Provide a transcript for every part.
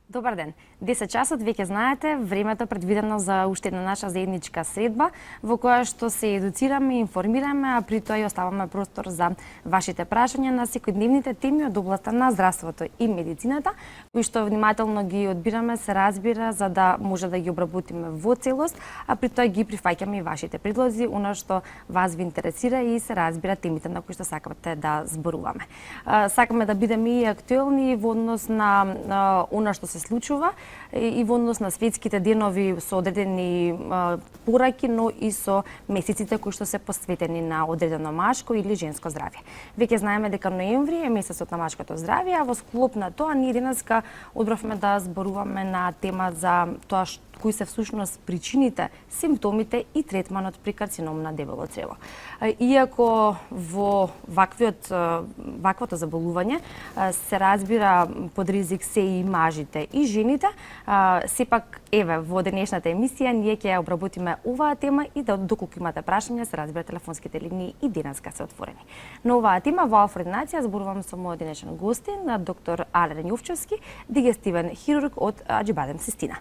Добар ден. 10 часот, веќе знаете, времето предвидено за уште една наша заедничка средба, во која што се едуцираме, информираме, а при тоа и оставаме простор за вашите прашања на секојдневните теми од областта на здравството и медицината, кои што внимателно ги одбираме, се разбира, за да може да ги обработиме во целост, а при тоа ги прифаќаме и вашите предлози, она што вас ви интересира и се разбира темите на кои што сакате да зборуваме. Сакаме да бидеме и актуелни во однос на она што се случува и во однос на светските денови со одредени пораки, но и со месеците кои што се посветени на одредено машко или женско здравје. Веќе знаеме дека ноември е месецот на машкото здравје, а во склоп на тоа ние денеска одбравме да зборуваме на тема за тоа кои се всушност причините, симптомите и третманот при карцином на дебело црево. Иако во ваквото заболување се разбира под ризик се и мажите и жените, сепак еве во денешната емисија ние ќе обработиме оваа тема и да доколку имате прашања се разбира телефонските линии и денеска се отворени. На оваа тема во Алфа-Ординација зборувам со мојот денешен гостин, доктор Ален Јовчевски, дигестивен хирург од Аџибадем Систина.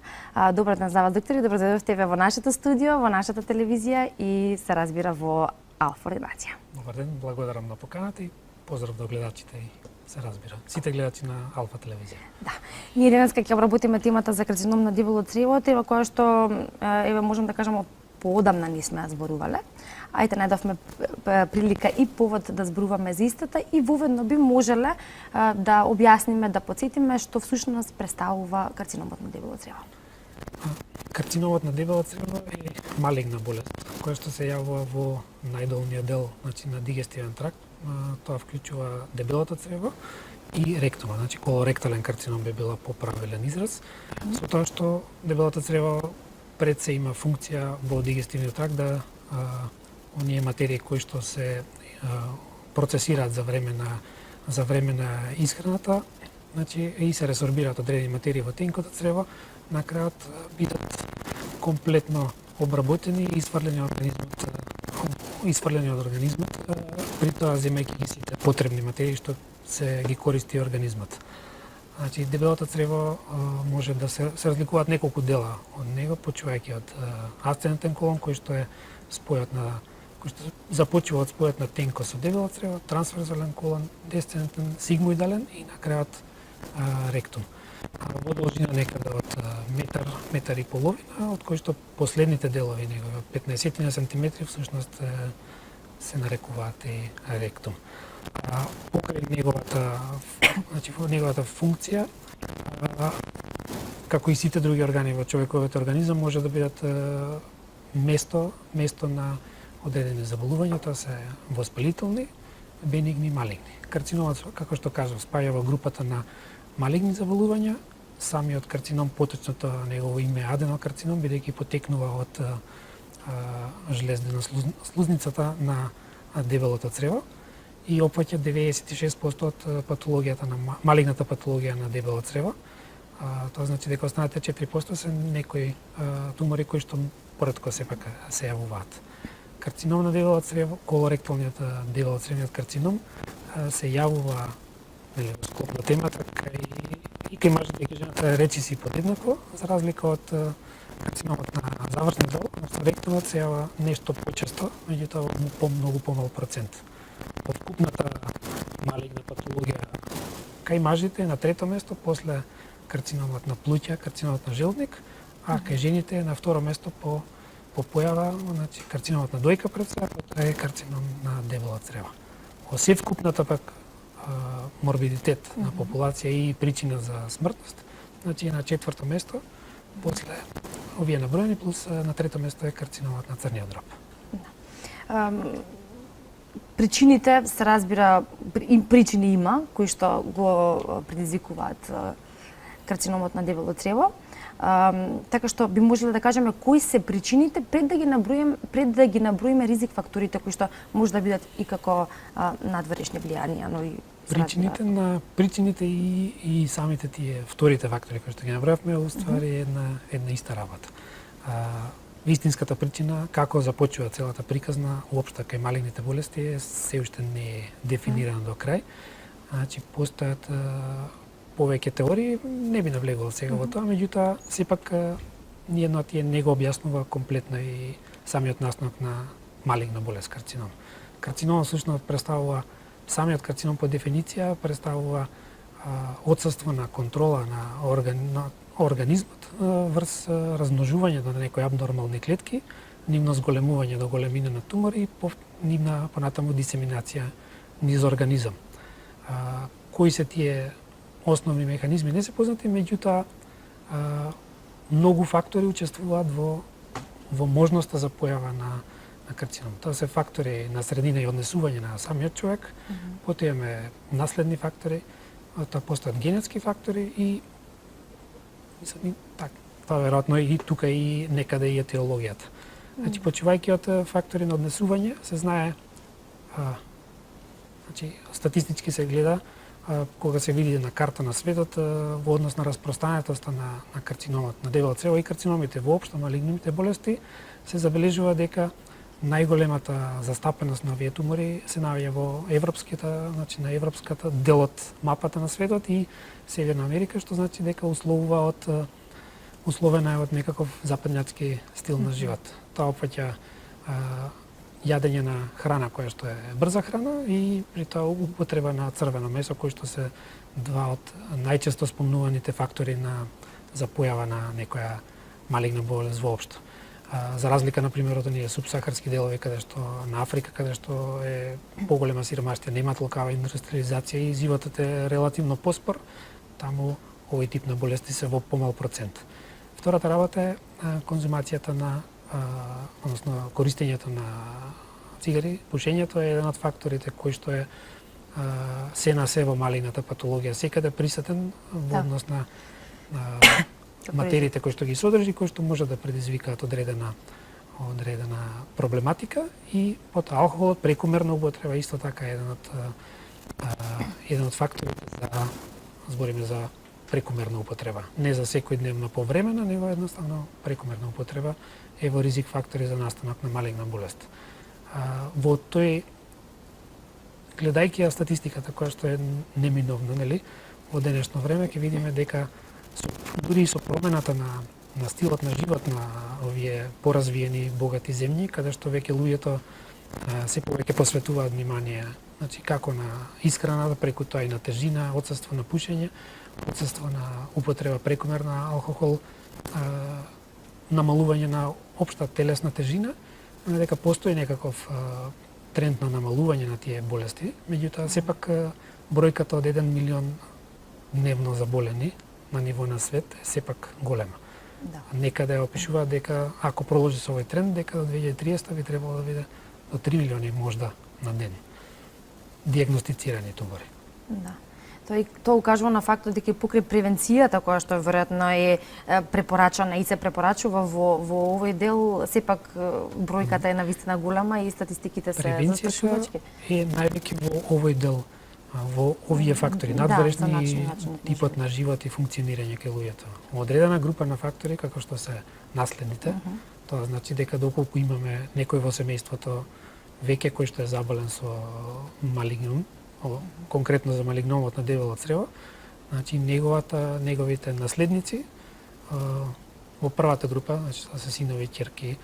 Добар ден за вас, доктори, добро дојдовте во нашето студио, во нашата телевизија и се разбира во Алфа-Ординација. Добар ден, благодарам на поканата и поздрав до гледачите и се разбира сите гледачи на Алфа телевизија. Да. Ние денеска ќе обработиме темата за карцином на дебело црево, тема која што еве можам да кажам поодамна не сме зборувале. Ајде најдовме прилика и повод да зборуваме за истата и воведно би можеле да објасниме, да потсетиме што всушност представува карциномот на дебело црево. Карциномот на дебело црево е малигна болест, која што се јавува во најдолниот дел, значи на дигестивен тракт. Тоа вклучува дебелото црево и ректума, значи колоректален карцином би била поправилен израз, со тоа што дебелото црево пред се има функција во дигестивниот тракт да оние материи кои што се процесираат за време на исхраната, значи и се ресорбираат одредени материи во тенкото црево, на крајот бидат комплетно обработени и исфрлени од организмот, при тоа земајќи ги сите потребни материи што се ги користи организмот. Значи дебелото црево може да се разликуваат неколку дела од него, почувајќи од асцендентен колон кој што е спојот на кој што започува од спојот на тенко со дебело црево, трансверзален колон, десцендентен, сигмоидален и на крајот ректум. Во должина некаде од метар и половина, од кој што последните делови негови, 15 сантиметри, всушност се нарекуваат и ректум. Покрај неговата, значи во неговата функција, како и сите други органи во човековиот организам, може да бидат место на одредени заболувања, тоа се воспалителни, бенигни, малигни. Карциномот, како што кажав, спаја во групата на малигни заболувања. Самиот карцином, поточното негово име е аденокарцином, бидејќи потекнува од жлездено-слузницата на дебелото црево и опфаќа 96% од патологијата на малигната патологија на дебело црево. Тоа значи дека останатите 4% се некои тумори кои што поретко сепак се јавуваат. Карцином на дебело црево, колоректалниот дебелоцревниот карцином се јавува во склоп на темата и кај мажите и кај жената речиси подеднакво, за разлика од карциномот на завршен дел, односно ректумот се јава нешто почесто, меѓутоа во многу помал процент. Од вкупната малигна патологија кај мажите е на трето место, после карциномот на плуќа, карциномот на желудник, а кај жените е на второ место по појава, значи карциномот на дојка пред се, тоа е карцином на дебело црево. Во севкупната пак морбидитет на популација и причина за смртност, значи на четврто место, после овие наброени, плюс на трето место е карциномот на црниот дроб. Причините се разбира, причини има кои што го предизвикуваат карциномот на дебело црево. Така што би можеле да кажеме кои се причините пред да ги наброиме ризик факторите кои што може да бидат и како надворешни влијанија, но и Причините и самите тие вторите фактори кои што ги набравме, уствари една иста работа. Вистинската причина како започува целата приказна уопшто кај малигните болести се уште не е дефинирана до крај. Значи постојат повеќе теории, не би навлегувал сега во тоа, меѓутоа сепак ниедно од тие не го објаснува комплетно и самиот настанок на малигна болест карцином. Карцином всушност представува самиот карцином по дефиниција представува отсуство на контрола на организмот врз размножувањето на некои абнормални клетки, нивно зголемување до големина на тумори и нивна понатаму дисеминација низ организам. Кои се тие основни механизми не се познати, меѓутоа многу фактори учествуваат во можноста за појава на карцином. Тоа се фактори на средина и однесување на самиот човек, потоа имаме наследни фактори, тоа постојат генетски фактори и тоа веројатно и тука и некаде и етиологијата. Значи почивајќи од фактори на однесување се знае значи статистички се гледа кога се види на карта на светот во однос на распространетоста на карциномот на дебело црево и карциномите воопшто, малигните болести, се забележува дека најголемата застапеност на овие тумори се наоѓа во европската, значи на европската дел од мапата на светот и Северна Америка, што значи дека условена е од некаков западњачки стил на живот. Тоа опфаќа јадење на храна која што е брза храна и при тоа употреба на црвено месо, кои што се два од најчесто спомнуваните фактори за појава на некоја малигна болест воопшто. За разлика, например, од оние субсахарски делови каде што на Африка, каде што е поголема сиромаштија, нема толкава индустриализација и животот е релативно поспор, таму овој тип на болести се во помал процент. Втората работа е конзумацијата односно користењето на цигари. Пушењето е еден од факторите кој што е се на се во малигната патологија, секаде присутен во однос на материите кои што ги содржи, кои што може да предизвикаат одредена проблематика и потоа алкохолот, прекумерна употреба исто така е еден од факторите за збориме за прекумерна употреба. Не за секојдневна повремена, него едноставно прекумерна употреба е во ризик фактори за настанок на малигна болест. Во тој гледајќи ја статистиката која што е неминовна, нели, во денешно време ќе видиме дека дури и со промената на стилот на живот на овие поразвиени богати земји, каде што веќе луѓето се повеќе посветуваат внимание, значи како на исхраната, преку тоа и на тежина, отсуство на пушење, отсуство на употреба прекумерна алкохол, намалување на општа телесна тежина, дека постои некаков тренд на намалување на тие болести, меѓутоа сепак бројката од 1 милион дневно заболени на ниво на свет е сепак голема. Да. Некаде опишуваат дека ако продолжи со овој тренд, дека до 2030 би требало да биде до 3 милиони можда на ден дијагностицирани тумори. Да. Тоа укажува на фактот дека и покрај превенцијата која што веројатно е препорачана и се препорачува во овој дел, сепак бројката е навистина голема и статистиките се застрашувачки. Превенцијата е највеќе во овој дел, во овие фактори, надворешни типот на живот и функционирање кај луѓето. Одредена група на фактори, како што се наследните, тоа значи дека доколку имаме некој во семејството веќе кој што е заболен со малигнум, конкретно за малигномот на дебело црево, значи неговите наследници во првата група, значи се синови, ќерки,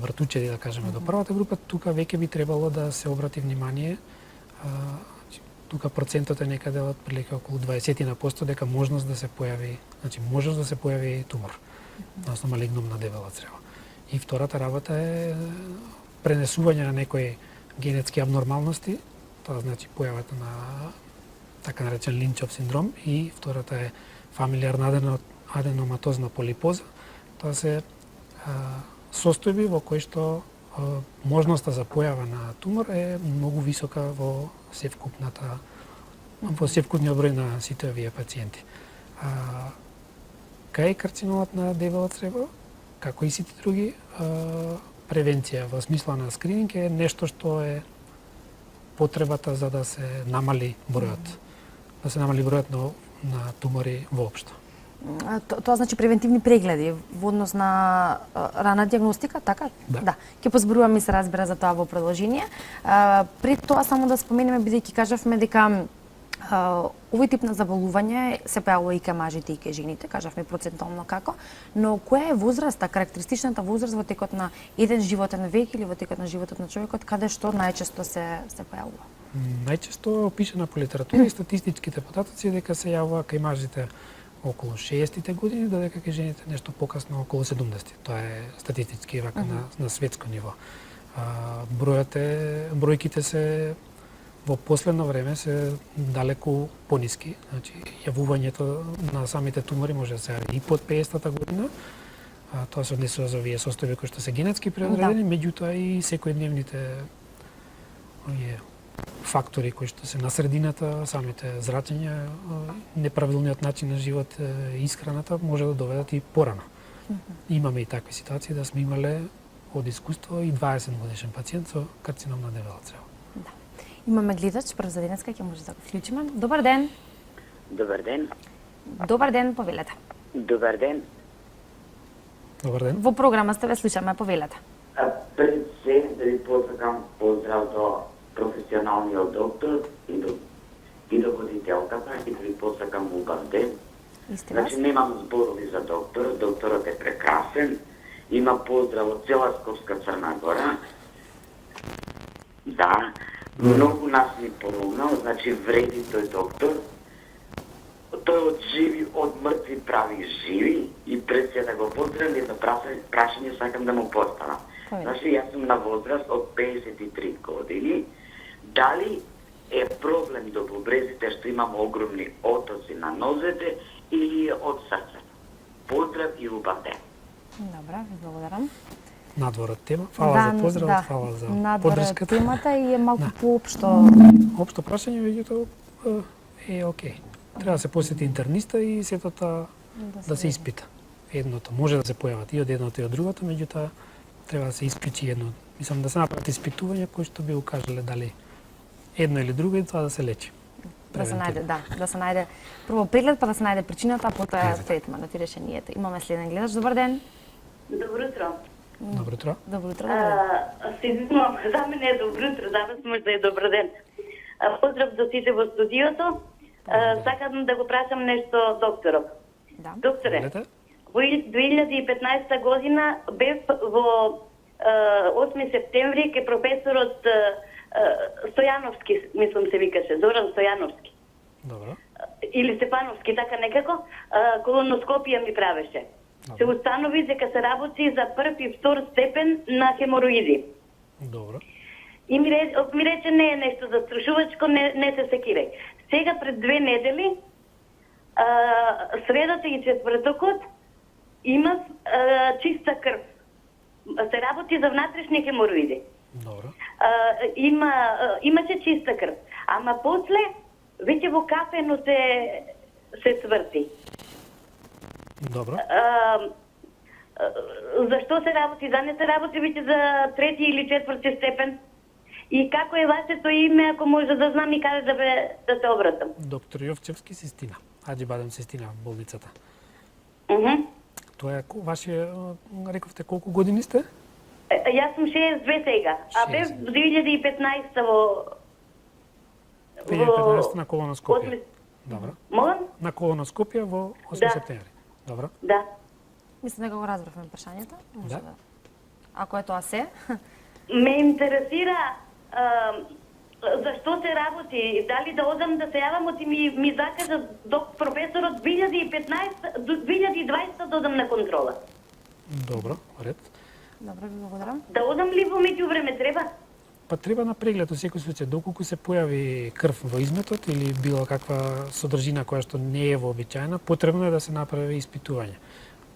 вратучеди да кажеме до првата група, тука веќе би требало да се обрати внимание. Тука процентот е некаде од прилика околу 20% дека можност да се појави тумор, односно малигнум на дебело црево. И втората работа е пренесување на некои генетски абнормалности, тоа значи појавата на така наречен Линчов синдром, и втората е фамилиарна аденоматозна полипоза. Тоа се состојби во кои што можноста за појава на тумор е многу висока во севкупниот број на сите овие пациенти. Кај карциномот на дебело црево, како и сите други, превенција во смисла на скрининг е нешто што е потребата за да се намали бројот, да се намали бројот на тумори воопшто. Тоа значи превентивни прегледи во однос на рана диагностика, така? Да. Ќе позборуваме, се разбира, за тоа во продолжение. Пред тоа само да споменеме, бидејќи кажавме дека овој тип на заболување се појавува и кај мажите и кај жените, кажавме процентално како, но која е возраста, карактеристичната возраст во текот на еден животен век или во текот на животот на човекот, каде што најчесто се појавува? Најчесто е опишана по литература и статистичките податоци дека се јавува кај мажите околу 60-тите години, додека кај жените нешто покасно околу 70-ти. Тоа е статистички вака на светско ниво. Бројките се во последно време се далеку пониски. Значи, јавувањето на самите тумори може да се јави и под 50-та година. Тоа се однесува за овие состојби кои што се генетски предодредени, меѓутоа и секојдневните овие фактори кои што се на средината, самите зрачења, неправилниот начин на живот, исхраната може да доведат и порано. Имаме и такви ситуации да сме имале од искуство и 20 годишен пациент со карцином на дебела црева. Да. Имаме гледач, прв за денеска, ќе може да го вклучиме. Добар ден. Добар ден. Добар ден, повелете. Добар ден. Добар ден. Во програма сте, ве слушаме, повелете. Пред се да ви посакам поздрав до професионалниот доктор и до водителката и да ви посакам убав ден. Истина. Значи немам зборови за доктор, докторот е прекрасен, има поздрав од цела Скопска Црна Гора. Да, многу нас ни помогнал, значи вреди тој доктор. Тој од живи, од мртви прави живи и пред се да го поздравам, едно прашање сакам да му поставам. Значи, јас сум на возраст од 53 години. Дали е проблем до бубрезите што имам огромни отоци на нозете или од срцето? Поздрав и убав ден. Добра, ви благодарам. Надвор од тема. Фала за поздрав, фала за надвор поддршката. од темата и е малку поопшто. Општо прашање, меѓутоа е окей. Треба да се посети интерниста и сето тоа да се испита. Едното може да се појават и од едното и од другото, меѓутоа треба да се испичи едно. Мислам да се направат испитувања кои што би укажале дали едно или друго и тоа да се лечи. Да се најде, да се најде прво преглед, па да се најде причината, а потоа третманот и решението. Имаме следен гледач. Добар ден. Добро утро. Добро утро. Добро утро. Се извинувам, за мене е добро утро, за вас може да е добар ден. Поздрав до сите во студиото. Сакам да го прашам нешто докторов. Да. Докторе, во 2015 година бев во 8 септември ке професорот Стојановски, мислам се викаше, Зоран Стојановски. Добро. Или Степановски, така некако, колоноскопија ми правеше. Се установи дека се работи за прв и втор степен на хемороиди. Добро. И ми рече не е нешто застрашувачко, не се секирај. Сега пред 2 недели, средата и четвртокот, има чиста крв. Се работи за внатрешни хемороиди. Добро. Имаше чиста крв. Ама после, веќе во кафено се сврти. Добро. Зашто се работи? Да не се работи веќе за 3 или 4 степен? И како е вашето име, ако може да знам и каде да се обратам? Доктор Јовчевски, Систина. Аџи Бадем Систина, болницата. Тоа е ваше, рековте, колку години сте? Јас сум 62 сега, а бев 2015 во 2015 на колоноскопија. Добро. Молам? На колоноскопија во 8 септември. Добро. Да. Мислам дека го разбравме прашањето. Да. Ако е тоа се. Ме интересира зашто се работи, дали да одам да се јавам, оти ми закажа професорот 2020 да одам на контрола. Добро, ред. Добро, ви благодарам. Да одам ли во меѓувреме треба? Па треба на преглед во секој случај, доколку се појави крв во изметот или било каква содржина која што не е вообичаена, потребно е да се направи испитување.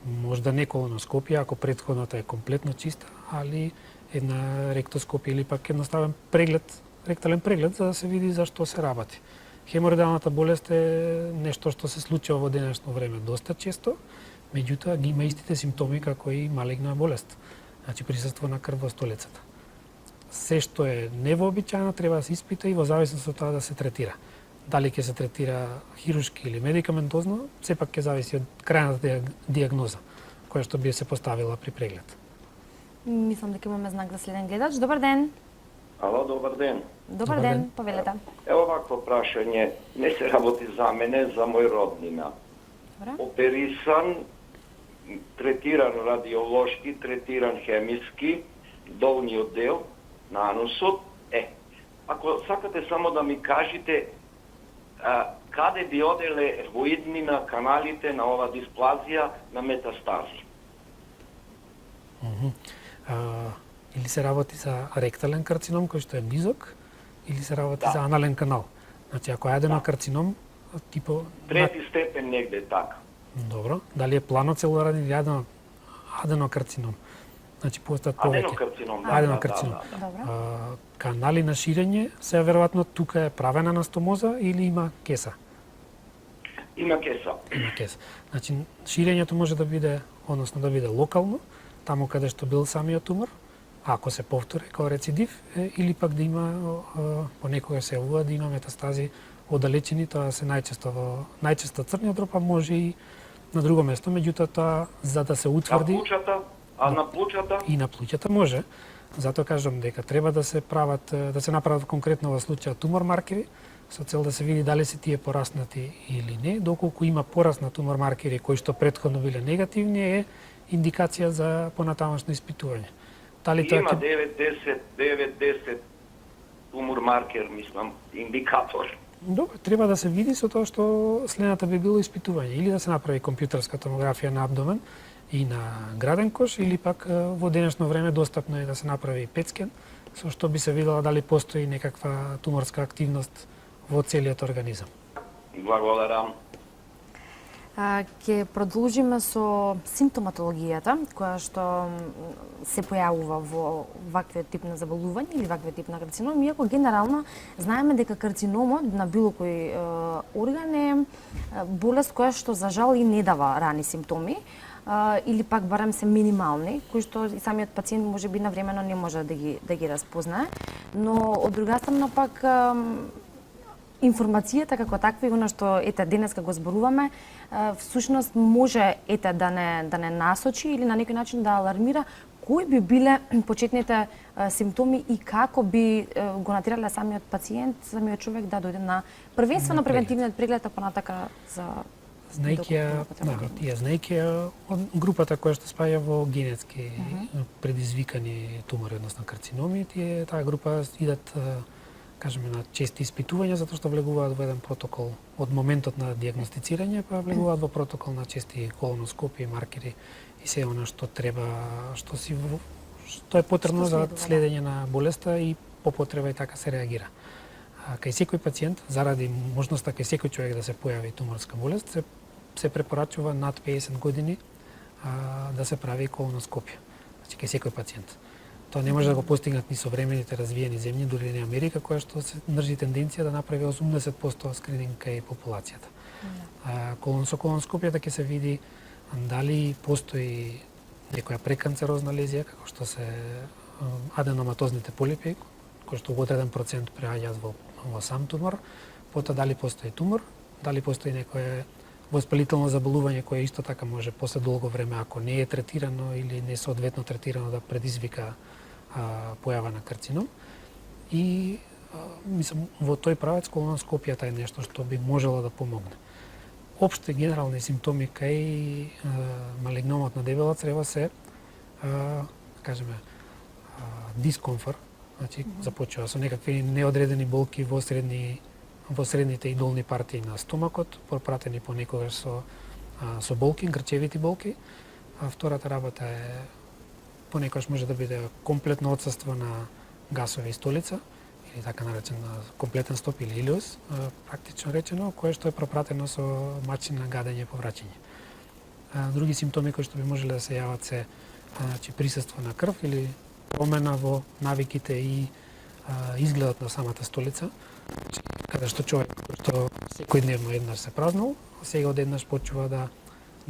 Можда не колоноскопија, ако претходната е комплетно чиста, али една ректоскопија или пак едноставен преглед, ректален преглед за да се види за што се работи. Хемороидалната болест е нешто што се случува во денешно време доста често, меѓутоа ги има истите симптоми како и малигна болест. Значи присуство на крв во столицата. се што е невообичаено треба да се испита и во зависност од тоа да се третира. Дали ќе се третира хируршки или медикаментозно, сепак ќе зависи од крајната дијагноза која што би се поставила при преглед. Мислам дека имаме знак за следен гледач. Добар ден. Ало, добар ден. Добар ден, повелете. Ево вакво прашање. Не се работи за мене, за мој роднина. Добре. Оперисан, третиран радиолошки, третиран хемиски, долниот дел на анусот. Ако сакате само да ми кажете каде би оделе во иднина каналите на ова дисплазија на метастази? Или се работи за ректален карцином кој што е низок, или се работи за анален канал. Значи, ако е аденокарцином, типо... Трети степен негде така. Добро. Дали е планоцелуларен или аденокарцином? Значи, постојат повеќе. Аденокарцином, да. Аденокарцином. Добро. Канали на ширење, се веројатно тука е правена анастомоза или има кеса? Има кеса. Има кеса. Значи, ширењето може да биде, односно да биде локално, таму каде што бил самиот тумор, ако се повтори како рецидив, или пак да има, понекога се јавува да има метастази оддалечени, тоа се најчесто црниот дроб, а може и на друго место, меѓутоа тоа за да се утврди... На плучата? А на плучата? И на плуќата може. Затоа кажам дека треба да се направат конкретно во случајот тумор маркери, со цел да се види дали се тие пораснати или не. Доколку има пораст на тумор маркери кои што претходно биле негативни, е индикација за понатамошно испитување. Дали тоа Има 9-10 тумор маркер, мислам, индикатор. Добро, треба да се види со тоа што следната би било испитување. Или да се направи компјутерска томографија на абдомен и на граден кош, или пак во денешно време достапно е да се направи петскен, со што би се видела дали постои некаква туморска активност во целиот организам. Благодарам. Ќе продолжиме со симптоматологијата, која што се појавува во ваквиот тип на заболување или ваквиот тип на карцином, иако генерално знаеме дека карциномот на било кој орган е болест која што за жал и не дава рани симптоми, или пак барем се минимални, кои што и самиот пациент можеби навремено не може да ги разпознае, но од друга страна пак информацијата како таква и она што денеска го зборуваме, всушност може да не насочи или на некој начин да алармира кои би биле почетните симптоми и како би го натирале самиот пациент, самиот човек да дојде на првенствено превентивниот преглед, а понатака за знаејќи од групата која што спаја во генетски предизвикани тумори, односно карциноми, таа група идат кажеме на чести испитувања затоа што влегуваат во еден протокол од моментот на дијагностицирање, па влегуваат во протокол на чести колоноскопии, маркери и се она што треба, што е потребно за следење на болеста и по потреба и така се реагира. Кај секој пациент, заради можноста кај секој човек да се појави туморска болест, се препорачува над 50 години да се прави колоноскопија. Значи кај секој пациент. Тоа не може да го постигнат ни современите развиени земји, дури не Америка, која што се држи тенденција да направи 80% скрининг кај популацијата. Со колоноскопијата ќе се види дали постои некоја преканцерозна лезија, како што се аденоматозните полипи, кои што во одреден процент преаѓаат во сам тумор, потоа дали постои тумор, дали постои некое воспалително заболување кое исто така може после долго време, ако не е третирано или не соодветно третирано, да предизвика појава на карцином. И мислам, во тој правец колоноскопијата е нешто што би можело да помогне. Општи генерални симптоми кај малигномот на дебела црева се, кажеме, дискомфорт, значи започува со некакви неодредени болки во средните и долни партии на стомакот, пропратени понекогаш со болки, грчевити болки. Втората работа е понекогаш може да биде комплетно отсуство на гасови и столица, или така наречен комплетен стоп или илиус, практично речено, кое што е пропратено со начин на гадење и повраќање. Други симптоми кои што би можеле да се јават се присуство на крв или промена во навиките и изгледот на самата столица, каде што човек што секојдневно еднаш се празнал, сега одеднаш почува да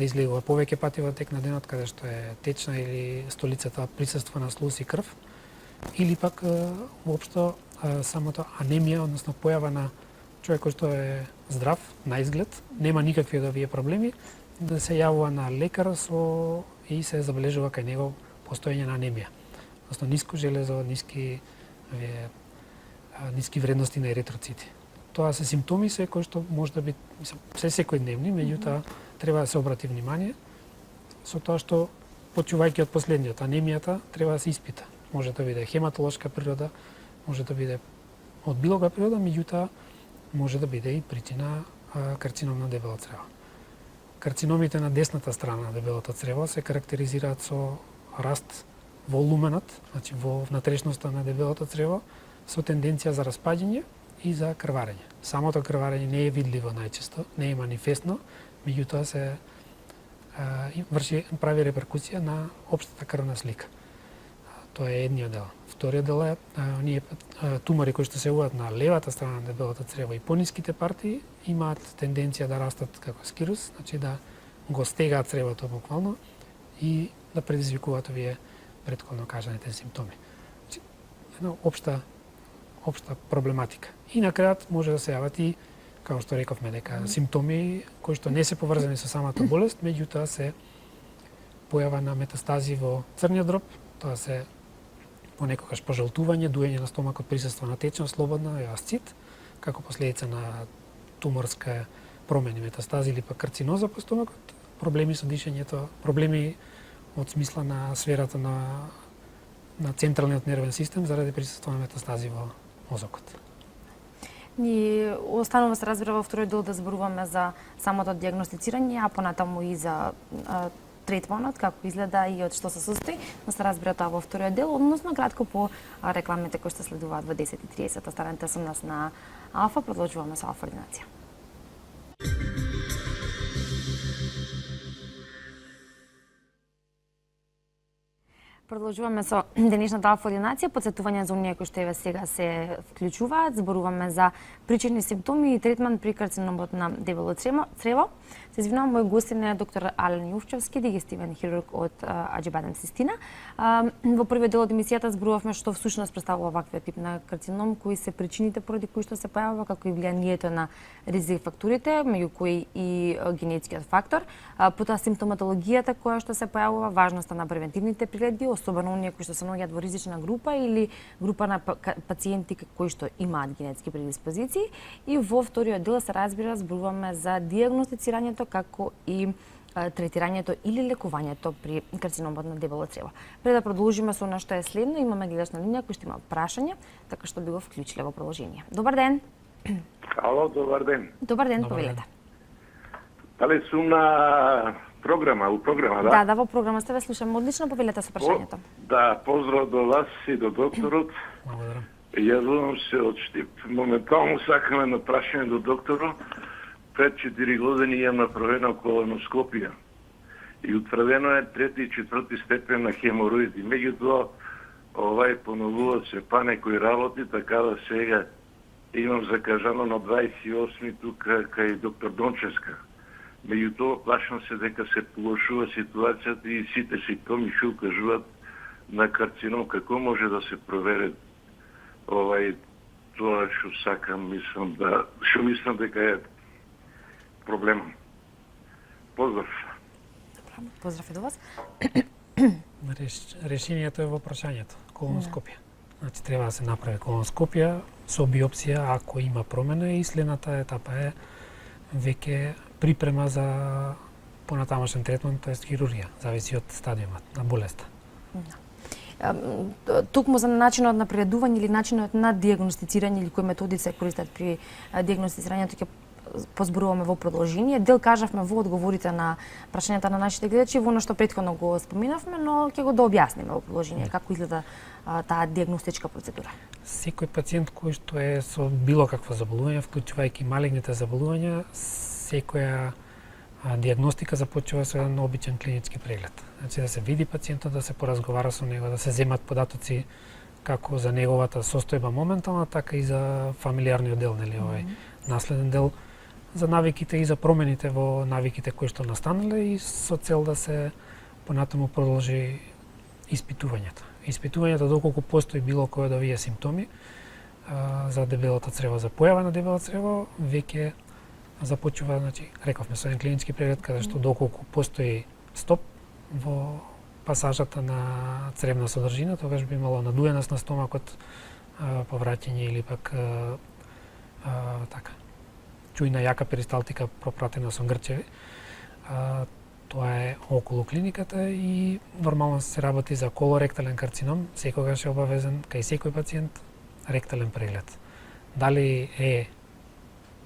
излегува повеќе пати во тек на денот, каде што е течна или столицата присуства на слуз и крв. или пак воопшто самото анемија, односно појава на човек кој што е здрав на изглед, нема никакви од овие проблеми, да се јавува на лекар и се забележува кај него постоење на анемија. Односно ниско железо, ниски вредности на еритроцити. Тоа се симптоми кои што може да би се секојдневни, меѓутоа треба да се обрати внимание со тоа што почувајќи од последниот, анемијата треба да се испита. Може да биде хематолошка природа, може да биде од било која природа, меѓутоа може да биде и причина карцином на дебело црево. Карциномите на десната страна на дебелото црево се карактеризираат со раст во луменот, значи во внатрешноста на дебелото црево, со тенденција за распаѓање и за крварење. Самото крварење не е видливо најчесто, не е манифестно, меѓутоа се прави реперкусија на општата крвна слика. Тоа е едниот дел. Вториот дел е оние тумори кои што се јавуваат на левата страна на дебелото црево и пониските партии имаат тенденција да растат како скирус, значи да го стегаат цревото буквално и да предизвикуваат овие претходно кажаните симптоми. Значи, една општа проблематика. И на крајот може да се јават и, како што рековме, дека симптоми кои што не се поврзани со самата болест, меѓутоа се појава на метастази во црниот дроб, тоа се понекогаш пожалтување, дуење на стомакот, присуство на течност слободна, асцит, како последица на туморска промени, метастази или пак карциноза по стомакот, проблеми со дишењето, проблеми од смисла на сферата на централниот нервен систем заради присуство на метастази во мозокот. И останува се разбира во вториот дел да зборуваме за самото диагностицирање, а понатаму и за третманот, како изгледа и од што се состои, но се разбира тоа во вториот дел, односно кратко по рекламите кои што следуваат во 10:30. Останете со нас на Алфа, продолжуваме со Алфа ординација. Продолжуваме со денешната Алфа ординација, подсетување за оние кои што еве сега се вклучуваат, зборуваме за причини, симптоми и третман при карциномот на дебело црево. Се извинувам, мој гостин е доктор Ален Јувчевски, дигестивен хирург од Аџибадем Систина. Во првиот дел од емисијата зборувавме што всушност представува ваквиот тип на карцином, кои се причините поради кои што се појавува, како и влијанието на ризик факторите, меѓу кои и генетскиот фактор, потоа симптоматологијата која што се појавува, важноста на превентивните прегледи, особено оние кои што се наоѓаат во ризична група или група на пациенти кои што имаат генетски предиспозиции, и во вториот дел се разбира зборуваме за диагностицирањето како и третирањето или лекувањето при карциномот на дебело црево. Пред да продолжиме со она што е следно, имаме гледачна линија кој што има прашање, така што би го вклучиле во продолжение. Добар ден. Ало, добар ден. Добар ден, повелете. Дали сум на програма, да? Да, во програма сте, ве слушам. Одлично, повелете со прашањето. Да, поздрав до вас и до докторот. Благодарам. Јавувам се од Штип. Моментално сакаме на прашање до докторот. Пред 4 години имам направена колоноскопија и утврдено е 3 и 4 степен на хемороиди. Меѓутоа, поновува се па некој работи, така да сега имам закажано на 28 тука кај доктор Дончевска. Меѓутоа, плашам се дека се полошува ситуацијата и сите симптоми што укажуваат на карцином. Како може да се провери тоа што сакам, мислам дека е проблем. Поздрав. Поздрав и до вас. Решението е во прашањето, колоноскопија. Значи треба да се направи колоноскопија со биопсија ако има промена и следната етапа е веќе припрема за понатамошен третман, тоест хирургија, зависи од стадиумот на болеста. Токму за начинот на предување или начинот на диагностицирање или кои методи се користат при диагностицирањето ќе позборуваме во продолжение. Дел кажавме во одговорите на прашањата на нашите гледачи, во она што претходно го споменавме, но ќе го дообјасниме во продолжение како изгледа таа диагностичка процедура. Секој пациент кој што е со било какво заболување, вклучувајќи малигните заболувања, секоја диагностика започува со еден обичен клинички преглед. Значи да се види пациентот, да се поразговара со него, да се земат податоци како за неговата состојба моментална, така и за фамилиарниот дел, нели, овој наследен дел, за навиките и за промените во навиките кои што настанале и со цел да се понатаму продолжи испитувањето. испитувањето доколку постои било кој од овие симптоми за дебелото црево, за појава на дебело црево, веќе започува, значи, рековме со еден клинички преглед каде што доколку постои стоп во пасажата на цревна содржина, тогаш би имало надуеност на стомакот, повраќање или пак така чујна јака перисталтика пропратена со грчеви. Тоа е околу клиниката и нормално се работи за колоректален карцином, секогаш е обавезен кај секој пациент ректален преглед. Дали е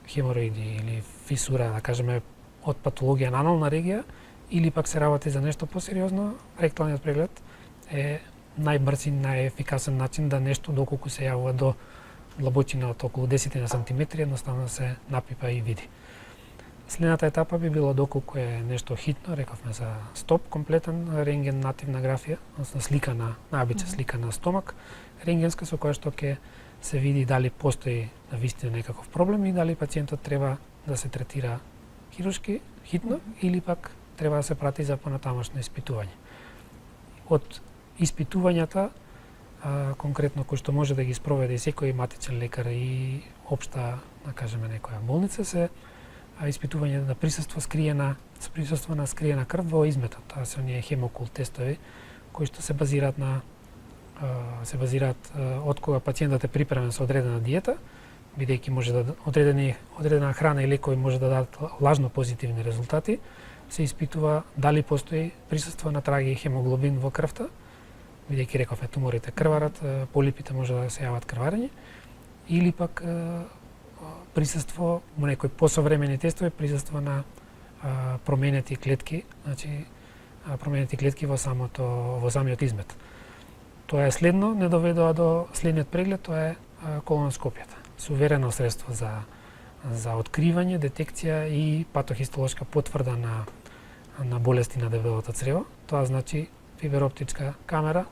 хемороиди или фисура, да кажеме, од патологија на анална регија, или пак се работи за нешто посериозно, ректалниот преглед е најбрз и најефикасен начин да нешто доколку се јавува до длабочина од околу 10 сантиметри, едноставно се напипа и види. Следната етапа би било доколку е нешто хитно, рековме за стоп, комплетен рентген нативна графија, односно слика на најобична слика на стомак, рентгенска со која што ќе се види дали постои навистина некаков проблем и дали пациентот треба да се третира хируршки хитно или пак треба да се прати за понатамошно испитување. Од испитувањата конкретно кој што може да ги спроведе секој матичен лекар и општа, да кажеме, некоја болница, се испитување на присуство на скриена крв во изметот. Тоа се оние хемокул тестови кои што се базираат од кога пациентот е припремен со одредена диета, бидејќи може да одредена храна и лекови може да дадат лажно позитивни резултати, се испитува дали постои присуство на траги хемоглобин во крвта, бидејќи рековме туморите крварат, полипите може да се јават крварење, или пак присуство во некои посовремени тестови, присуство на променети клетки, значи променети клетки во самиот измет. Тоа е следно, не доведува до следниот преглед, тоа е колоноскопијата. Суверено средство за откривање, детекција и патохистолошка потврда на болести на дебелото црево. Тоа значи фибероптичка камера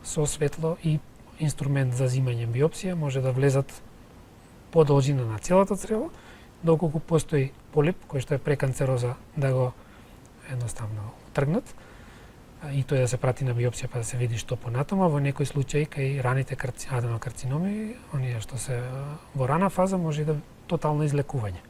со светло и инструмент за земање биопсија може да влезат по должина на целото црево, доколку постои полип кој што е преканцероза, да го едноставно тргнат и тој да се прати на биопсија па да се види што понатаму. Во некои случаи кај раните аденокарциноми, оние што се во рана фаза, може да тотално излекување.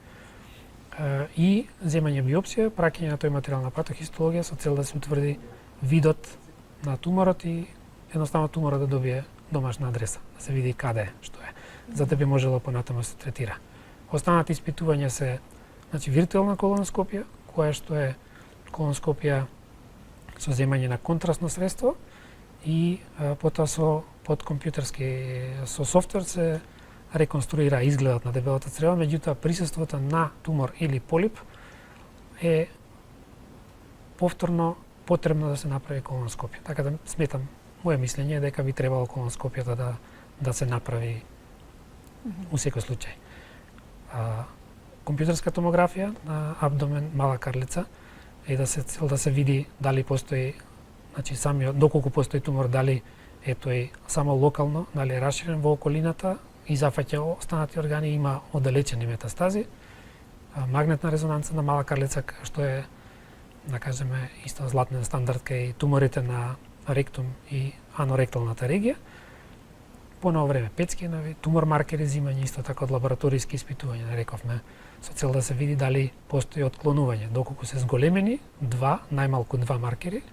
И земање биопсија, праќање на тој материјал на патохистологија со цел да се утврди видот на туморот и едноставно туморот да добие домашна адреса, да се види каде е, што е, за да би можело понатаму се третира. Останати испитувања се, значи, виртуелна колоноскопија, која што е колоноскопија со земање на контрастно средство и потоа под компјутерски со софтвер се реконструира изгледот на дебелото црево, меѓутоа присуството на тумор или полип е повторно потребно да се направи колоноскопија. Така да сметам, моје мислење е дека би требало колоноскопијата да се направи у секој случај. Компјутерска томографија на абдомен, мала карлица, е да се види дали постои, значи доколку постои тумор, дали е тој само локално, дали е раширен во околината и зафаќа останати органи, има оддалечени метастази. Магнетна резонанца на мала карлица, што е, да кажеме, исто златен стандард кај туморите на ректум и аноректалната регија. По ново време петскенови, тумор маркери земање, исто така од лабораториски испитувања, рековме, со цел да се види дали постои отклонување. Доколку се зголемени најмалку два маркери,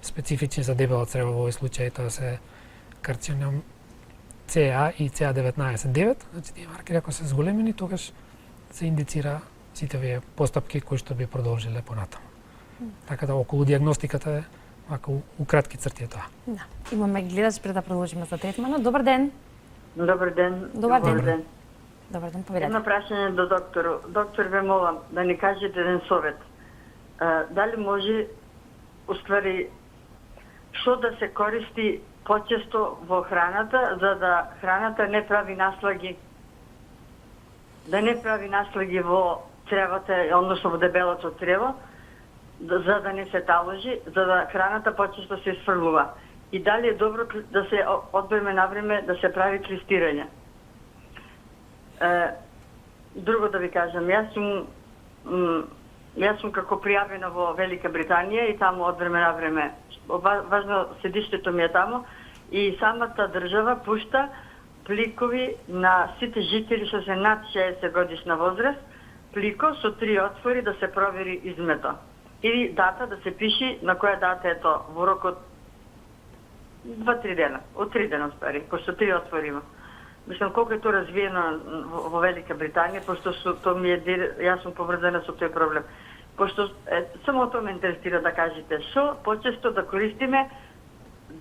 специфични за дебело црево, во овој случај тоа се карцином CA и CA19-9, значи тие маркери ако се зголемени, тогаш се индицира сите овие постапки кои што би продолжиле понатаму. Така да околу диагностиката е ако у кратки црти е тоа. Да. Имаме гледач пред да продолжиме за третманот. Добар ден. Добар ден. Добар ден. Добар ден, поведете. Едно прашање до доктору. Доктор, ве молам да ни кажете еден совет. Дали може, уствари, што да се користи почесто во храната, за да храната не прави наслаги? Да не прави наслаги во цревата, односно во дебелото црево, за да не се таложи, за да храната почесто се изфрлува. И дали е добро да се од време на време да се прави клистирање. Друго да ви кажам, јас сум како пријавена во Велика Британија и таму од време на време, важно седиштето ми е таму и самата држава пушта пликови на сите жители што се над 60 годишна возраст, плико со 3 отвори да се провери измето. Или дата да се пиши на која дата е тоа, во рок од 2-3 дена, од 3 дена стари, пошто 3 отвори има. Мислам, колко е тоа развиено во Велика Британија, пошто тоа ми е, јас сум поврзана со тој проблем. Пошто само тоа ме интересира да кажете, што почесто да користиме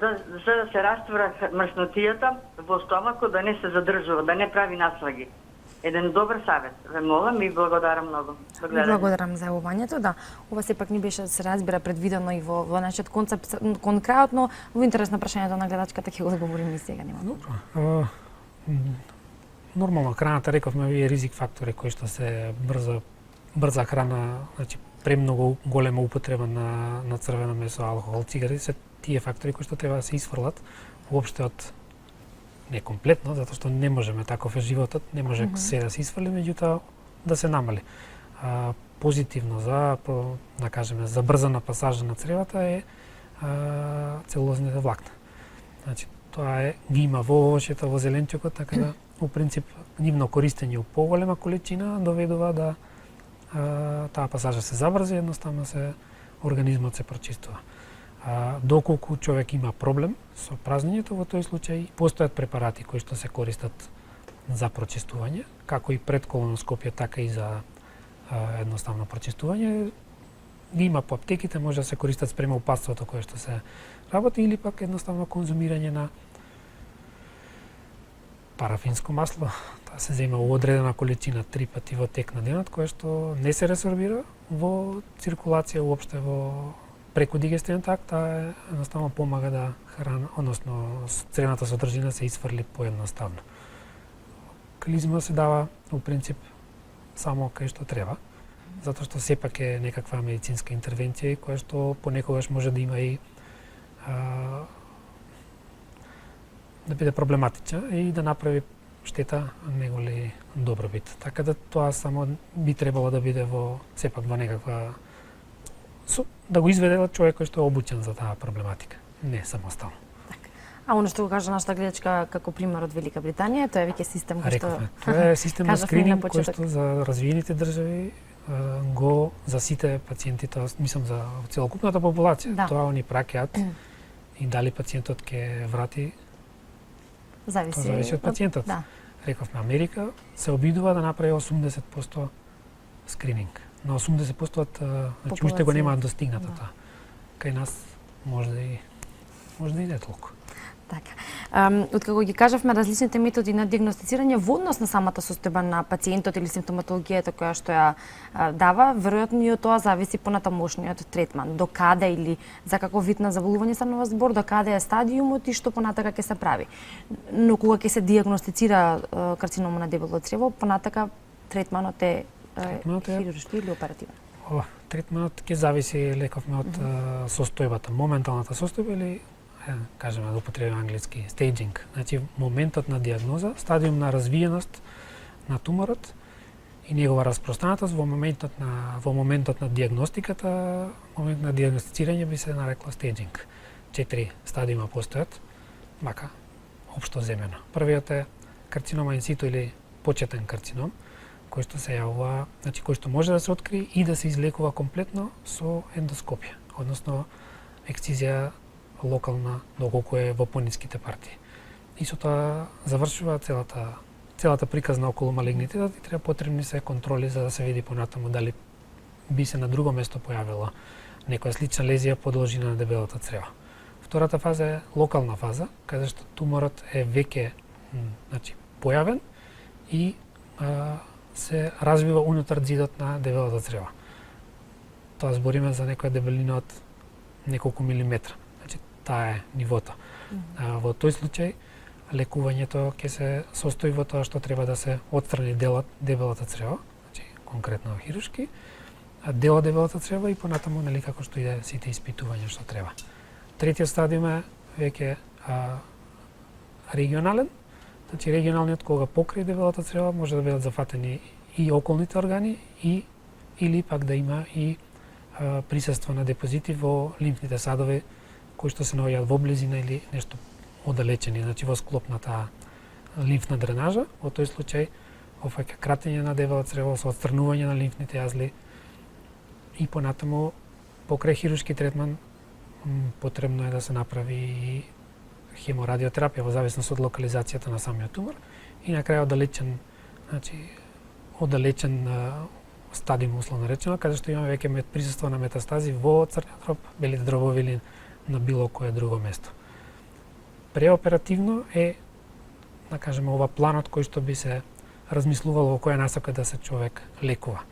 за да се раствора мрснотијата во стомакот, да не се задржува, да не прави наслаги. Еден добар савет. Ве молам и благодарам многу. Благодарам за јавувањето. Да, ова сепак ни беше, се разбира, предвидено и во нашиот концепт кон крајот, но во интерес на прашањето на гледачката ќе го одговориме и сега, нема. Добро. Нормално, храната, рековме, е ризик фактори кои што се брза храна, значи премногу голема употреба на црвено месо, алкохол, цигари, се тие фактори кои што треба да се исфрлат воопште од не комплетно, затоа што не можеме, таков е животот, не може се да се исфрли, меѓутоа да се намали. Позитивно за, да кажеме, за брзана пасажа на цревата е целулозните влакна. Значи, тоа ги има во овошјето, во зеленчукот, така да, у принцип, нивно користење у поголема количина доведува да таа пасажа се забрзи, едноставно организмот се прочистува. Доколку човек има проблем со празнењето, во тој случај постојат препарати кои што се користат за прочистување, како и пред колоноскопија, така и за едноставно прочистување. Ги има по аптеките, може да се користат спрема упатството кое што се работи, или пак едноставно конзумирање на парафинско масло. Тоа се зема во одредена количина 3 пати во тек на денот, кое што не се ресорбира во циркулација уопште во преку дигестивен тракт, едноставно помага да храна, односно цревната содржина се исфрли поедноставно. Клизма се дава во принцип само кај што треба, затоа што сепак е некаква медицинска интервенција која што понекогаш може да има и да биде проблематична и да направи штета, не голи добробит. Така да тоа само би требало да биде сепак во некаква да го изведе човек кој што е обучен за таа проблематика, не самостално. А оно што го кажа нашата гледачка како пример од Велика Британија, тоа е веќе систем кој што тоа е систем на скрининг кој што за развиените држави го за сите пациенти, тоа мислам за целокупната популација, тоа они праќаат и дали пациентот ќе врати зависи од пациентот. Рековме, Америка се обидува да направи 80% скрининг. На 80% од значи уште го немаат достигнато тоа. Кај нас може да и не толку. Така. Откако ги кажавме различните методи на диагностицирање во однос на самата состојба на пациентот или симптоматологијата која што ја дава, веројатно и од тоа зависи понатамошниот третман. До каде или за каков вид на заболување станува збор, до каде е стадиумот и што понатака ќе се прави. Но кога ќе се диагностицира карцинома на дебело црево, понатака третманот е хируршки или оперативен? Третманот ќе зависи, лековме, од состојбата, моменталната состојба или кажеме да употребиме англиски стейджинг. Значи моментот на диагноза, стадиум на развиеност на туморот и негова распространатост во моментот на диагностиката, момент на диагностицирање би се нарекло стейджинг. 4 стадиума постојат, мака општо земено. Првиот е карцинома ин ситу или почетен карцином, кој што се јавува, значи кој што може да се открие и да се излекува комплетно со ендоскопија, односно ексцизија локална, доколку е во пониските партии. И со тоа завршува целата приказна околу малигнитетот и треба потребни се контроли за да се види понатаму дали би се на друго место појавила некоја слична лезија по должина на дебелото црево. Втората фаза е локална фаза, каде што туморот е веќе значи појавен и се развива унутар ѕидот на дебелото црево. Тоа збориме за некоја дебелина од неколку милиметра. Значи таа е нивото. Во тој случај лекувањето ќе се состои во тоа што треба да се отстрани делот дебелото црево, значи конкретно хируршки, дел од дебелото црево и понатаму нели како што иде сите испитувања што треба. Третиот стадиум е веќе регионален. Значи регионалниот кога покрај дебелото црево може да бидат зафатени и околните органи или пак да има и присуство на депозити во лимфните садови кои што се наоѓаат во близина или нешто оддалечени, значи во склоп на таа лимфна дренажа, во тој случај опфаќа кратење на дебела црево со отстранување на лимфните јазли и понатаму покрај хируршки третман потребно е да се направи и хеморадиотерапија во зависност од локализацијата на самиот тумор и на крај оддалечен стадиум условно речено, каде што имаме веќе присуство на метастази во црниот дроб, белите дробови или на било кое друго место. Преоперативно е, да кажеме, ова планот кој што би се размислувал во која насока да се човек лекува.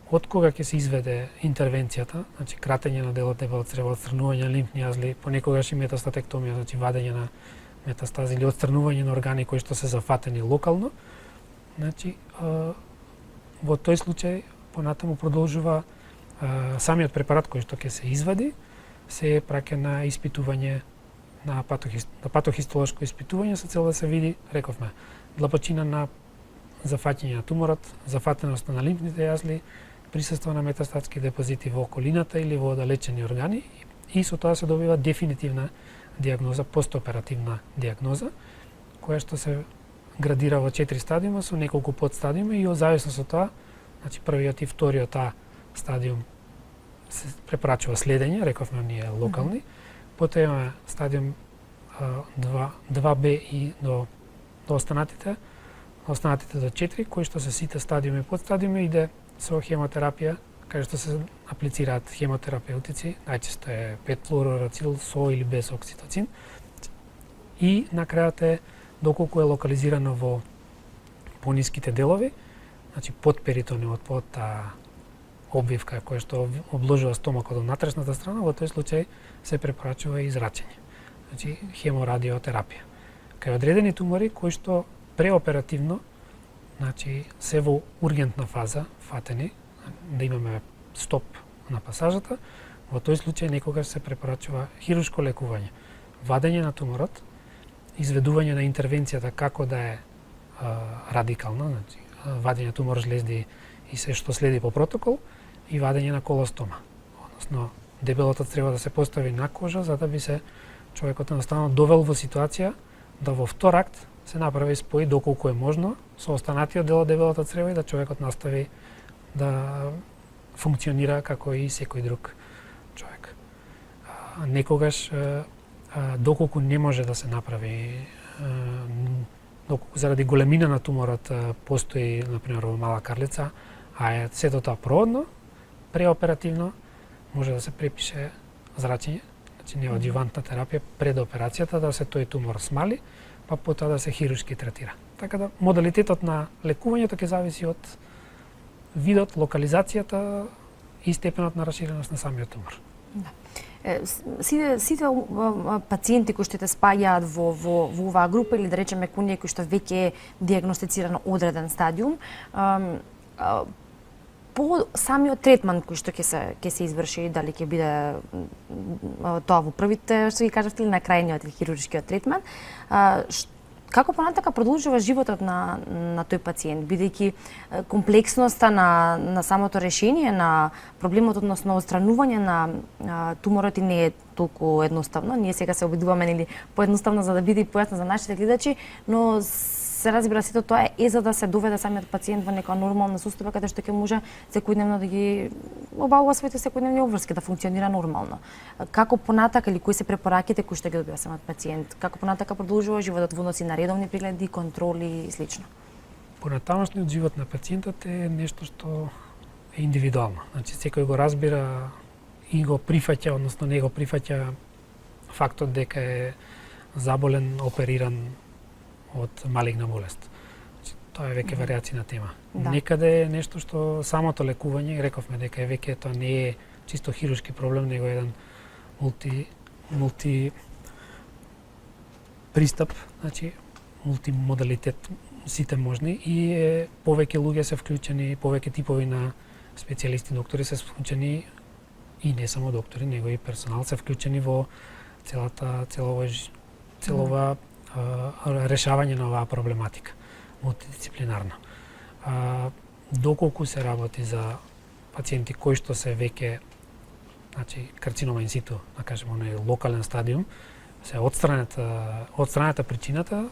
Од кога ќе се изведе интервенцијата, значи кратење на делот дебело црево, отстранување на лимфни јазли, понекогаш и метастатектомија, значи вадење на метастази или отстранување на органи кои што се зафатени локално, значи во тој случај понатаму продолжува самиот препарат кој што ќе се извади, се праќа на испитување на патохистолошко испитување со цел да се види, рековме, длабочина на зафаќање на туморот, зафатеност на лимфните јазли, присуство на метастатски депозити во околината или во оддалечени органи и со тоа се добива дефинитивна дијагноза, постоперативна дијагноза, која што се градира во 4 стадиума со неколку подстадиуми и од зависност од тоа, значи првиот и вториот стадиум се препорачува следење, рековме ние локални, потоа имаме стадиум 2Б и до останатите до 4, кои што се сите стадиуми и подстадиуми, иде со хемотерапија, каде што се аплицираат хемотерапеутици, најчесто е 5-флуорурацил со или без окситоцин. И на крајот е доколку е локализирано во пониските делови, значи под перитонеумот, под обвивка која што обложува стомакот од натрешната страна, во тој случај се препорачува и зрачење. Значи хеморадиотерапија. Кај одредени тумори кои што преоперативно, значи се во ургентна фаза, фатени, да имаме стоп на пасажата, во тој случај некогаш се препорачува хируршко лекување, вадење на туморот, изведување на интервенцијата како да е радикална, значи вадење тумор жлезди и се што следи по протокол, и вадење на колостома, односно дебелото црево да се постави на кожа за да би се човекот едноставно довел во ситуација да во втор акт се направи спој доколку е можно со останатиот дел од дебелото црево и да човекот настави да функционира како и секој друг човек. Некогаш доколку не може да се направи, доколку заради големина на туморот постои, например, во мала карлица, а е сето тоа проводно, преоперативно може да се препише зрачење, значи неоадјувантна терапија пред операцијата да се тој тумор смали, па потоа да се хируршки третира. Така да модалитетот на лекувањето ќе зависи од видот, локализацијата и степенот на раширеност на самиот тумор. Да. Сите пациенти кои што те спаѓаат во оваа група или да речеме кој некој што веќе е дијагностициран одреден стадиум, по самиот третман кој што ќе се изврши, дали ќе биде тоа во првите, што ги кажавте, или на крајниот или хируршкиот третман, како понатака продолжува животот на тој пациент, бидејќи комплексноста на самото решение на проблемот, односно отстранување на туморот и не е толку едноставно. Ние сега се обидуваме или поедноставно за да биде појасно за нашите гледачи, но се разбира сето тоа е за да се доведе самиот пациент во некоја нормална состојба каде што ќе може секојдневно да ги обавува своите секојдневни обврски, да функционира нормално. Како понатака или кои се препораките кои што ги добива самиот пациент? Како понатака продолжува животот во односи на редовни прегледи, контроли и слично? Понатамошниот живот на пациентот е нешто што е индивидуално. Значи секој го разбира и го прифаќа, односно не го прифаќа фактот дека е заболен, опериран од малигна болест. Значи, тоа е веќе варијација на тема. Да. Некаде е нешто што самото лекување, рековме дека е веќе тоа не е чисто хируршки проблем, него е еден мулти пристап, значи мултимодалитет, сите можни и повеќе луѓе се вклучени, повеќе типови на специјалисти, доктори се вклучени и не само доктори, него и персонал се вклучени во целова решавање на оваа проблематика, мултидисциплинарно. Доколку се работи за пациенти кои што се веќе, значи карцинома ин ситу, да кажеме, на локален стадиум, се отстранета причината,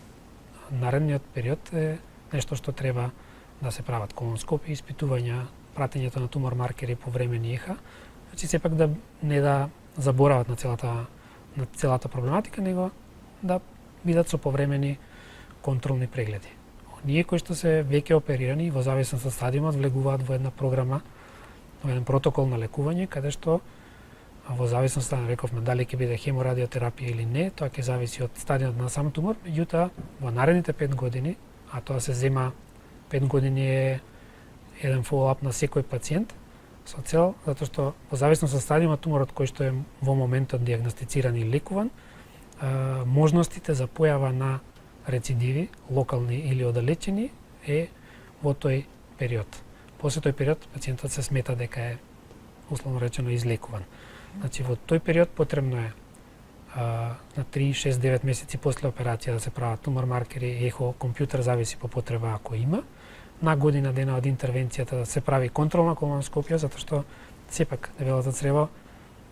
наредниот период е нешто што треба да се прават колоноскопии, испитувања, пратењето на тумор маркери по време на ИХ. Значи сепак да не да заборават на целата проблематика, него да бидат со повремени контролни прегледи. Оние кои што се веќе оперирани во зависност од стадиумот влегуваат во една програма, во еден протокол на лекување, каде што во зависност, рековме, дали ќе биде хеморадиотерапија или не, тоа ќе зависи од стадиумот на сам тумор, меѓутоа во наредните 5 години, а тоа се зема 5 години е еден фоллоуап на секој пациент, со цел, затоа што во зависност од стадиумот туморот кој што е во моментот диагностициран и лекуван, можностите за појава на рецидиви, локални или оддалечени, е во тој период. После тој период пациентот се смета дека е условно речено излекуван. Значи во тој период потребно е на 3, 6, 9 месеци после операција да се прават тумор маркери, ехо, компјутер, зависи по потреба ако има. На година дена од интервенцијата да се прави контролна колоноскопија, затоа што сепак дебелото црево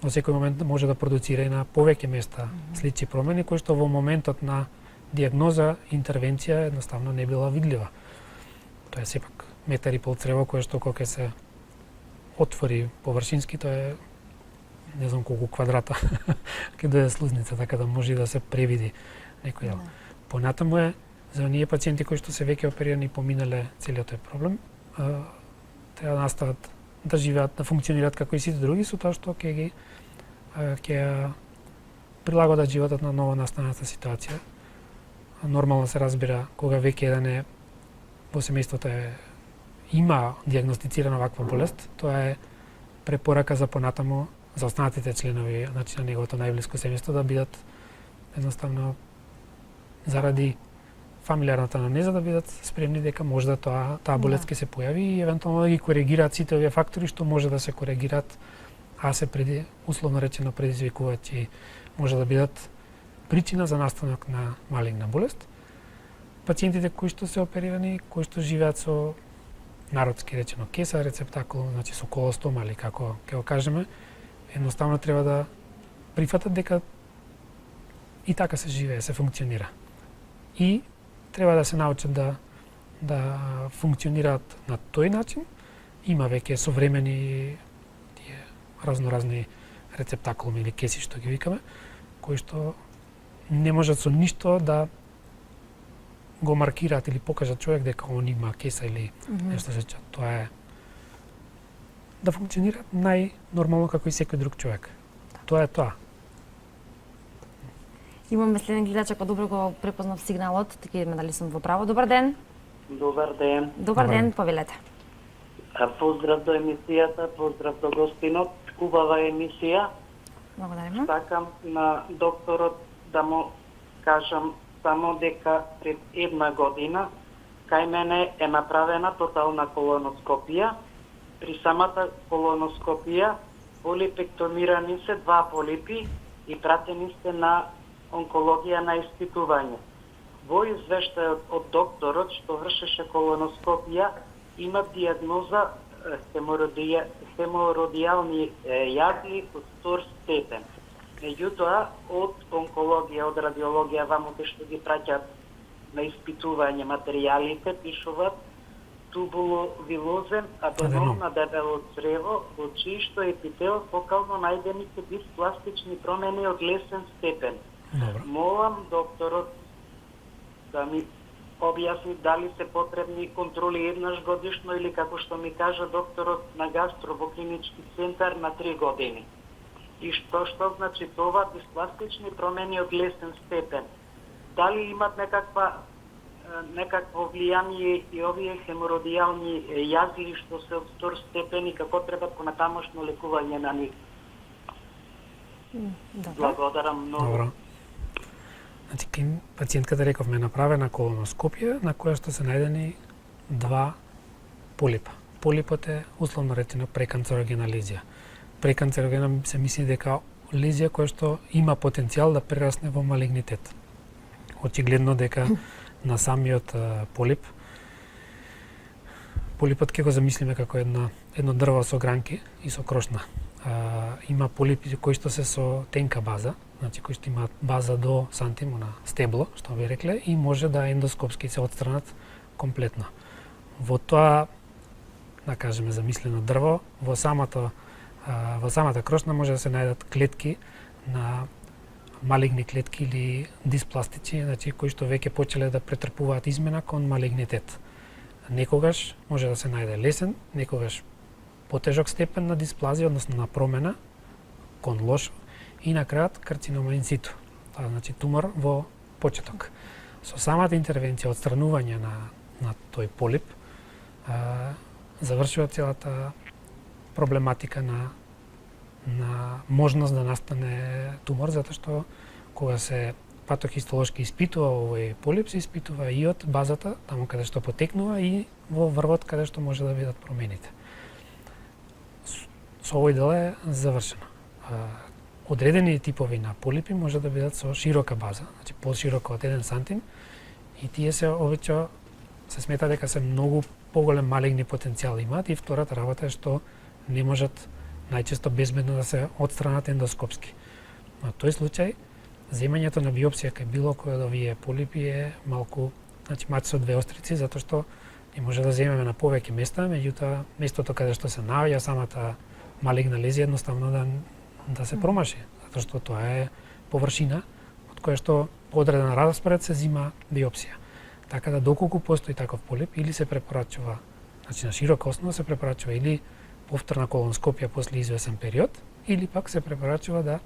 во секој момент може да продуцира и на повеќе места слични промени кои што во моментот на диагноза, интервенција едноставно не била видлива. Тоа е сепак метар и пол црево кое што кога ќе се отвори површински, тоа е не знам колку квадрата ќе дојде слузница, така да може да се превиди некој дел. Понатаму е за оние пациенти кои што се веќе оперирани и поминале целиот тој проблем, треба да настават да живеат, да функционираат како и сите други, со тоа што ќе прилагодат животот на ново настаната ситуација. Нормално се разбира кога веќе еден е во семејството има диагностицирана ваква болест, тоа е препорака за понатаму за останатите членови, значи на неговото најблиско семејство да бидат едноставно заради фамилиарната анамнеза да бидат спремни дека може да таа болест ќе се појави и евентуално да ги коригираат сите овие фактори што може да се коригираат, а се условно речено предизвикуваат и може да бидат причина за настанок на малигна болест. Пациентите кои што се оперирани, кои што живеат со народски речено кеса, рецептакул, значи со колостома или како ќе го кажеме, едноставно треба да прифатат дека и така се живее, се функционира. И треба да се научат да функционираат на тој начин. Има веќе современи тие разноразни рецептакулуми или кеси што ги викаме, кои што не можат со ништо да го маркираат или покажат човек дека он има кеса или нешто сеча. Тоа е да функционираат најнормално како и секој друг човек. Тоа е тоа. Имаме следен гледач, ако добро го препознав сигналот, така идеме дали сум во право. Добар ден. Добар ден. Добар ден, повелете. Поздрав до емисијата, поздрав до гостинот. Убава емисија. Благодариме. Сакам на докторот да му кажам само дека пред една година кај мене е направена тотална колоноскопија. При самата колоноскопија полипектомирани се 2 полипи и пратени сте на онкологија на испитување. Во извештајот од докторот што вршеше колоноскопија има диагноза хемородијални јазви од 2 степен. Меѓутоа, од онкологија, од радиологија, вамуте што ги праќат на испитување материјалите, пишуваат тубуловилозен аденом на дебело црево, во чии што епител фокално најдени се диспластични промени од лесен степен. Молам докторот да ми објасни дали се потребни контроли еднаш годишно или како што ми кажа докторот на гастро во клинички центар на 3 години. И што значи това диспластични промени од лесен степен? Дали имат некакво влијание и овие хемородијални јазви што се од 2 степен и како треба понатамошно лекување на нив? Благодарам многу. Добро. Значи, пациентката рековме направена колоноскопија на која што се најдени 2 полипа. Полипот е условно речено преканцерогена лезија. Преканцерогена се мисли дека лезија која што има потенцијал да прерасне во малигнитет. Очигледно дека на самиот полипот ќе го замислиме како едно дрво со гранки и со крошна. има полипи кои што се со тенка база, значи кои што имаат база до сантим на стебло, што би рекле, и може да ендоскопски се отстранат комплетно. Во тоа, да кажеме, замислено дрво, во самата крошна може да се најдат клетки на малигни клетки или диспластици, значи кои што веќе почеле да претрпуваат измена кон малигнитет. Некогаш може да се најде лесен, некогаш потежок степен на дисплазија, односно на промена кон лошо, и на крајот карцинома ин ситу. Тоа значи тумор во почеток. Со самата интервенција, отстранување на тој полип, завршува целата проблематика на можност да настане тумор, затоа што кога се патохистолошки испитува овој полип, се испитува и од базата, таму каде што потекнува, и во врвот каде што може да бидат промените. Со овој дел е завршено. Одредени типови на полипи може да бидат со широка база, значи поширока од 1 сантим, и тие се обично се смета дека се многу поголем малигни потенцијал имаат, и втората работа е што не можат најчесто безбедно да се отстранат ендоскопски. На тој случај, земањето на биопсија кај било кој од овие полипи е малку, значи мач со две острици, затоа што не може да земеме на повеќе места, меѓутоа местото каде што се наоѓа самата малигна лезија едноставно да се промаши, затоа што тоа е површина од која што по одреден распоред се зима биопсија. Така да доколку постои таков полип, или се препорачува, значи на широка основа се препорачува или повторна колоноскопија после извесен период, или пак се препорачува да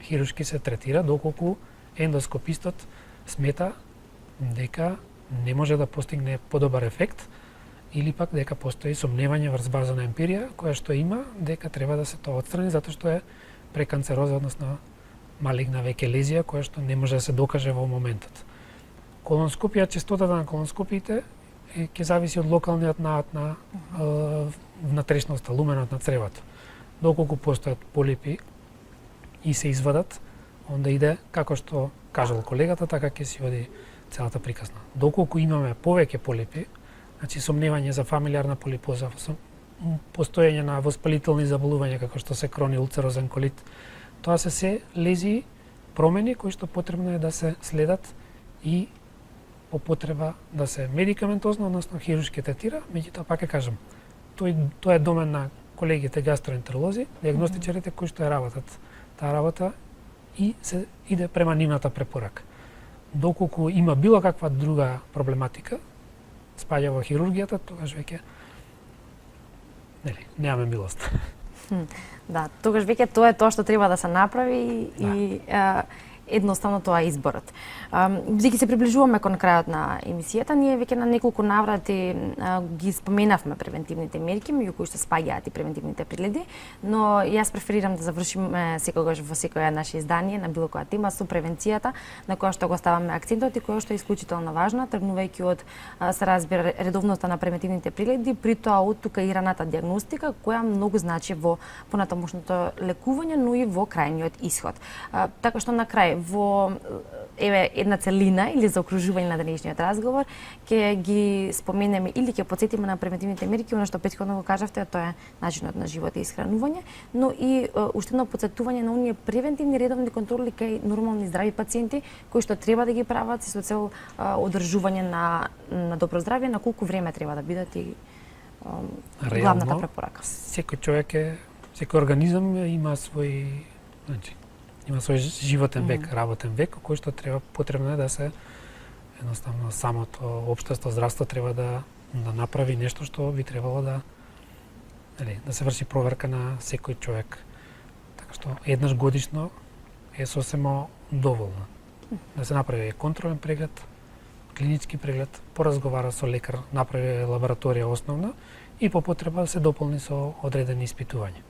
хируршки се третира доколку ендоскопистот смета дека не може да постигне подобар ефект, или пак дека постои сомневање врз база на емпирија која што има дека треба да се тоа отстрани затоа што е преканцероза, односно малигна веќе лезија која што не може да се докаже во моментот. Колоноскопија, честотата на колоноскопиите ќе зависи од локалниот наат на внатрешноста, луменот на цревото. Доколку постојат полипи и се извадат, онда иде како што кажал колегата, така ќе си оди целата приказна. Доколку имаме повеќе полипи, значи сомневање за фамилиарна полипоза, постоење на воспалителни заболувања како што се крони улцерозен колит, тоа се лезии, промени кои што потребно е да се следат и по потреба да се медикаментозно, односно хируршки третира, меѓутоа пак ќе кажам, тоа е домен на колегите гастроентеролози, диагностичарите кои што ја работат таа работа и се иде према нивната препорака. Доколку има било каква друга проблематика, спаѓа во хирургијата, тогаш веќе немаме милост. Да, тогаш веќе тоа е тоа што треба да се направи и едноставно тоа е изборот. Бидејќи се приближуваме кон крајот на емисијата, ние веќе на неколку наврати ги споменавме превентивните мерки, меѓу кои што спаѓаат и превентивните прегледи, но јас преферирам да завршиме секогаш во секоја наше издание на било која тема со превенцијата, на која што го ставаме акцентот и која што е исклучително важна, тргнувајќи од се разбира редовноста на превентивните прегледи, при тоа од тука и раната диагностика, која многу значи во понатамошното лекување, но и во крајниот исход. Така што на крај во една целина или за окружување на денешниот разговор ќе ги споменеме или ќе потсетиме на превентивните мерки, она што претходно го кажавте, тоа е начинот на живот и исхранување, но и уште едно потсетување на оние превентивни редовни контроли кај нормални здрави пациенти кои што треба да ги прават со цел одржување на добро здравје, на колку време треба да бидат и главната препорака. Секој човек секој организам има свој, значи има свој животен век, работен век, кој што потребно е да се едноставно самото општество, здравство треба да направи нешто што би требало да се врши проверка на секој човек. Така што еднаш годишно е сосема доволно. Да се направи контролен преглед, клинички преглед, поразговара со лекар, направи лабораторија основна и по потреба се дополни со одредени испитувања.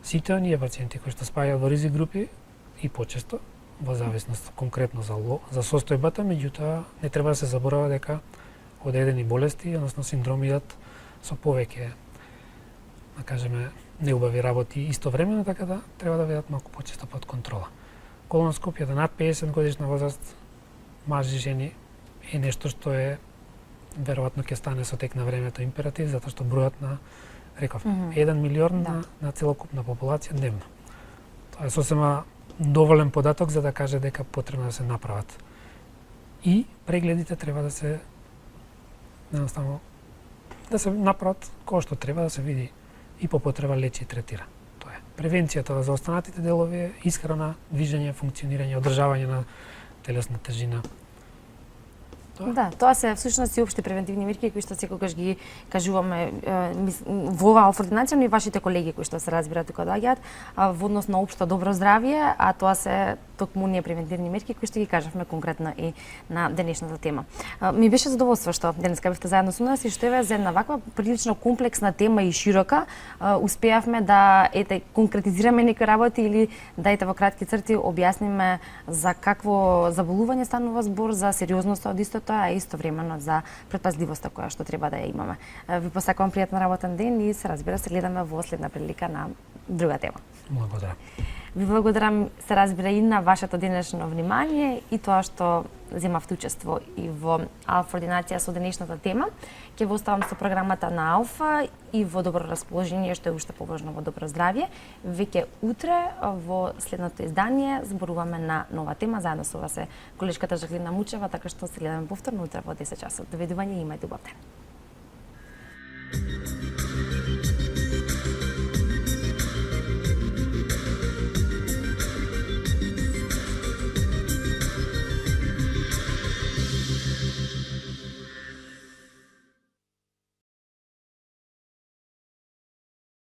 Сите оние пациенти кои што спаѓаат во ризик групи и почесто, во зависност конкретно за состојбата, меѓутоа не треба да се заборава дека одредени болести, односно синдроми идат со повеќе, да кажеме, неубави работи истовремено, така да треба да бидат малку почесто под контрола. Колоноскопијата над 50 годишна возраст, мажи, жени, е нешто што е веројатно ќе стане со тек на времето императив, затоа што бројот на реков, 1 милион на целокупна популација дневно. Тоа е сосема доволен податок за да каже дека потребно да се направат. И прегледите треба да се едноставно да се направат кој што треба да се види и по потреба лечи и третира. Тоа е. Превенцијата за останатите делови е исхрана, движење, функционирање, одржавање на телесна тежина. Да, тоа се всушност и општи превентивни мерки кои што секогаш ги кажуваме во оваа ординација, но и вашите колеги кои што се разбираат кога доаѓаат во однос на општо добро здравје, а тоа се токму оние превентивни мерки кои што ги кажавме конкретно и на денешната тема. Ми беше задоволство што денеска бевте заедно со нас и што еве за една ваква прилично комплексна тема и широка успеавме да конкретизираме некои работи или да во кратки црти објасниме за какво заболување станува збор, за сериозноста од истото, а истовремено за претпазливоста која што треба да ја имаме. Ви посакувам пријатен работен ден и се разбира се гледаме во следна прилика на друга тема. Благодарам. Ви благодарам, се разбира, и на вашето денешно внимание и тоа што земавте учество и во Алфа ординација со денешната тема. Ќе ви оставам со програмата на Алфа и во добро расположение, што е уште поважно во добро здравје. Веќе утре во следното издание зборуваме на нова тема. Заедно со вас е колешката Жаклина Мучева, така што се гледаме повторно утре во 10 часот. Довидување и имајте убав ден.